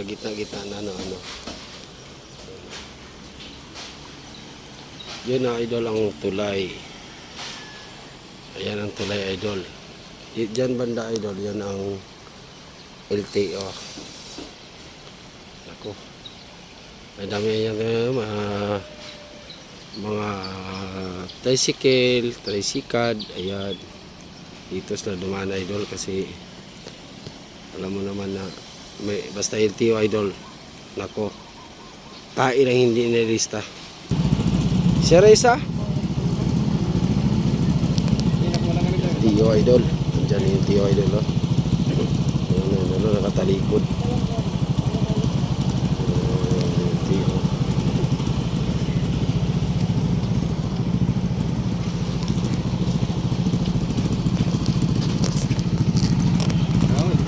sa gitna-gitna na ano. Yun na idol ang tulay. Ayan ang tulay idol. Diyan banda idol, yan ang LTO. Ako. May dami yan mga tricycad, ayan. Dito sila dumaan idol kasi alam mo naman na may basta LTO idol. Nako. Tae lang hindi nilista. Si Reza LTO idol. Diyan yung LTO idol oh. Ano nakatalikod. LTO.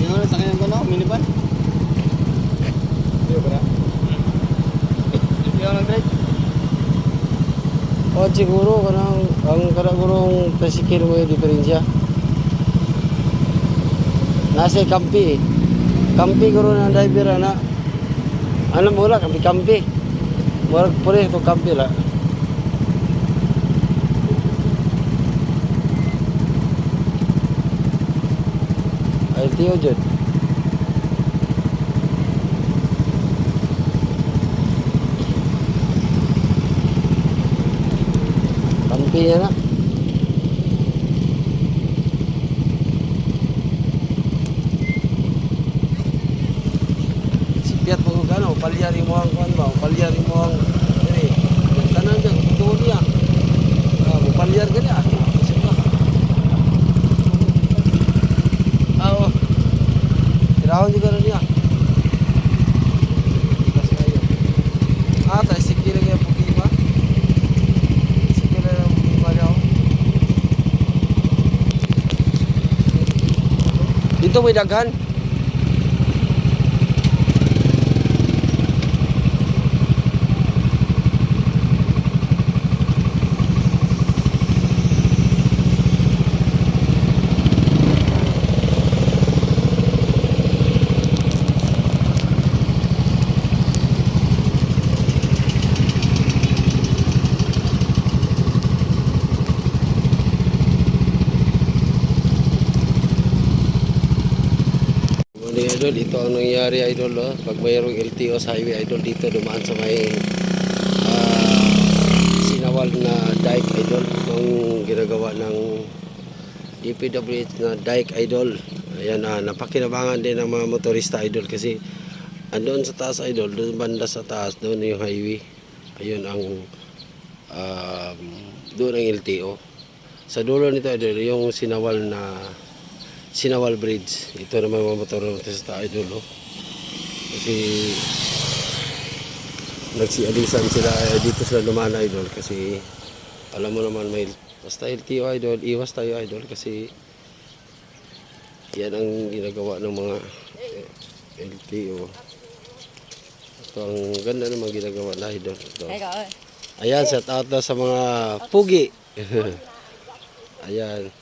Yung sakyan ko no, minivan. Iyo ba? Iyo nag-drive. O siguro kanang ang karagurong tricycle mo yung diferensya. Nasa kampi. Kampi guro ng driver na. Ano mo la kampi. Murag pure to kampi la. LTO jud. Kampi na. Sipiat mo gano, palyari mo ang kuan ba, palyari mo ang diri. Tanan jud tuod niya. Mo palyar gani ah. Oh. Tirawan juga na niya. Ikas kayo. Tayo sikira kaya pukima. Sikira na pukima niya. Dito may daghan. Idol, ito ang nangyari idol pag mayroong LTO sa highway idol dito dumaan sa may sinawal na dike idol, itong ginagawa ng DPWH na dike idol. Ayan, napakinabangan din ng mga motorista idol kasi andoon sa taas idol, doon banda sa taas, doon yung highway. Ayun ang doon ang LTO. Sa dulo nito idol yung Sinawal Bridge. Ito naman mga motorista idol kasi nagsialisan sila dito sila dumaan idol kasi alam mo naman may basta LTO idol, iwas tayo idol kasi yan ang ginagawa ng mga LTO. Ito ang ganda naman ginagawa na idol ito. Ayan, shout out na sa mga pugi. Ayan.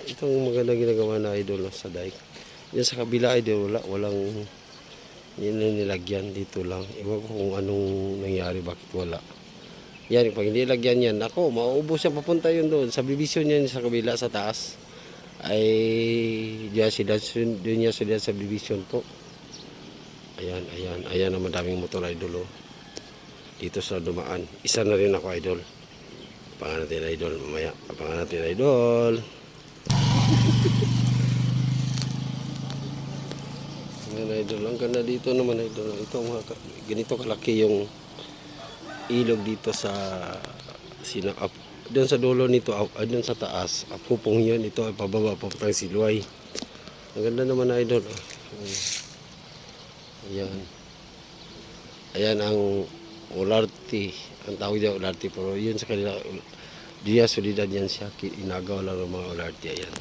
Itong maganda ginagawa na idol sa dike. Yan sa kabila idol walang yun na nilagyan, dito lang. Iwan ko kung anong nangyari, bakit wala. Yan, pag hindi lagyan yan, ako, mauubos siya, papunta yun doon. Sa bibisyon yan sa kabila, sa taas, ay doon niya sila sa bibisyon po. Ayan ang madaming motor idol dito sa dumaan. Isa na rin ako idol. Abangan natin idol mamaya. Abangan natin idol. Ngayon idol, ang ganda dito naman idol. Ito ganito kalaki yung ilog dito sa doon sa dulo nito, doon sa taas. Apupong yun, ito ay pababa papuntang Siluay. Ang ganda naman idol. Ayan ang Olarte. Ang tawag niya Olarte, pero yun sa kanila Dia Solidad yan siya, inagaw lang ng mga Olarte. Ayan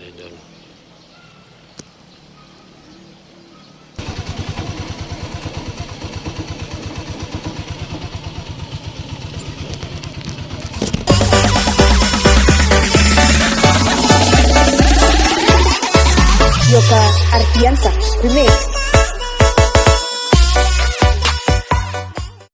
idol. Yoka. Artiansa Remix.